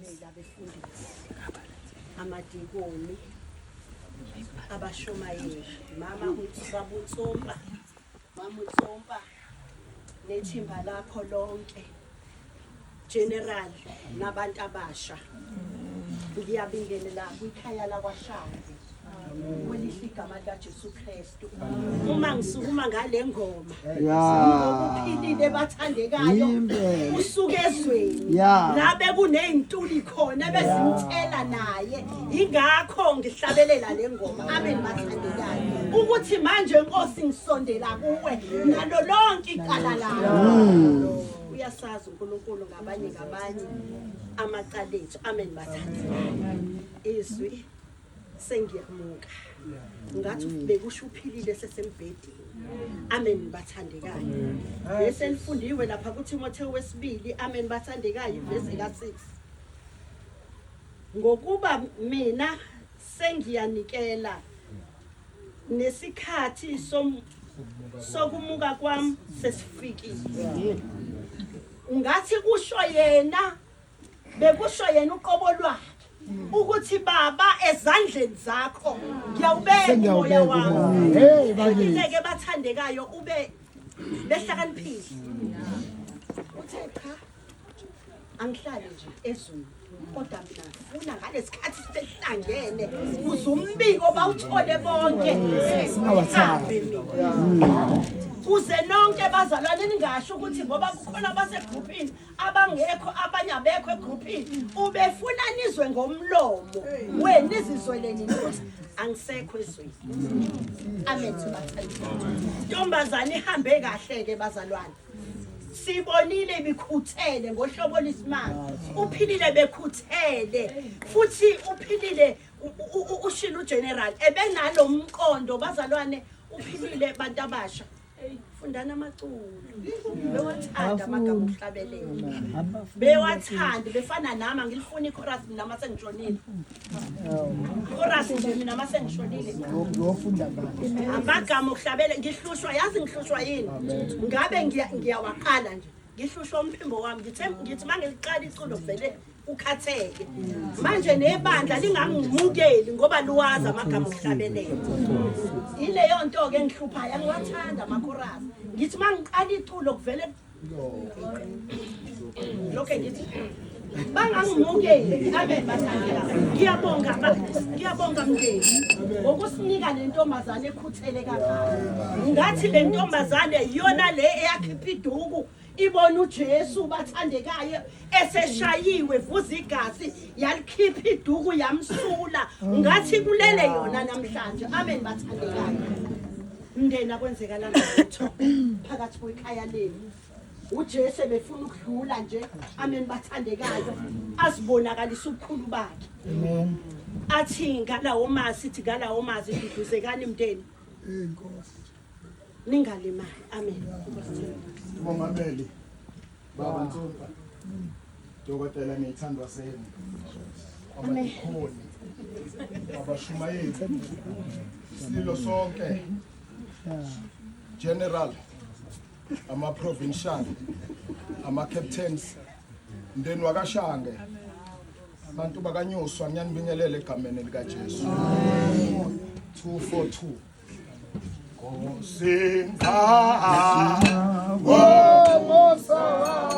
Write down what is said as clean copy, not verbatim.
ngiyabingelela befundisi amadikoni abashomayeli mama uTsomba mama uTsomba nethimba lakho lonke general nabantu abasha ngiyabingelela kwikhaya lakwaShaka kwelihle igama likaJesu Kristu uma ngisukuma ngale ngoma ngokuphilile bathandekayo usuke ezweni labe kunezintuli khona bezimthela naye ingakho ngihlabelela le ngoma amen bathandekayo ukuthi manje Nkosi ngisondela kuwe nalo lonke icala layo uyasazi uNkulunkulu ngabanye amacala ethu amen bathandekayo izwi sengiyamuka ngathi bekusho uphilile sesembhedeni amen bathandekayo bese nifundiwe lapha kuTimotheo wesibili amen bathandekayo verse ka6 ngokuba mina sengiyanikela nesikhathi sokumuka kwami sesifikile ngathi kusho yena bekusho yena uqobo lwakhe ukuthi baba ezandleni zakho ngiyawubeka umoya wami ke bathandekayo ube behlakaniphile uthe cha angihlale nje ezweni kodwa mina ngifuna ngalesikhathi sihlangene uzumbiko bawuthole bonke singawathanda kuze nonke bazalwane ningasho ukuthi ngoba kukhona abasegroupini abangekho abanye abekho egroupini ubefuna nizwe ngomlomo wena izizweleni ukuthi angisekho ezweni amen ntombazane ihambe kahle ke bazalwane sibonile bikhuthele ngohlobo lisimanga uphilile bekhuthele futhi uphilile ushilo general ebenalo umqondo bazalwane uphilile bantu abasha fundana amaculo bewathanda amagama okuhlabelela bewathanda befana nami ngilifuna ichorus mina sengishonile chorus nje mina masengishonile ngiyofunda ngalo amagama okuhlabelela ngihlushwa yazi ngihlushwa yini ngabe ngiyawaqala nje ngihlushwa umphimbo wami ngithi mangiliqala iculo vele ukhatheke manje nebandla lingangimukeli ngoba luwazi amagama okuhlabelela ileyo nto ke engihluphayo angiwathanda amakhorus ngithi mangiqala iculo kuvele lokho ngithi bangangimukeli amen bathandela ngiyabonga mndeni ngokusinika le ntombazane ekhuthele kangaka ngathi le ntombazane iyona le eyakhipha iduku ibona uJesu bathandekayo eseshayiwe vuza igazi yalikhipha iduku yamsula ngathi kulele yona namhlanje amen bathandekayo mndeni kwenzeka lutho phakathi kwekhaya lenu uJesu befuna ukudlula nje amen bathandekayo asibonakalisa ubukhulu bakhe amen athi ngalawo masi ithi ngalawo masi iduduzekani mndeni inkosi ningalimali amen Mongameli Baba Ntsumba Dokotela ngiyithandwa senu abakhoni abashumayeli silo sonke general ama provincial ama captains ndeni wakashange abantu bakanyuswa ngiyanibingelela egameni lika Jesu 242 Singa, oh, Mosa.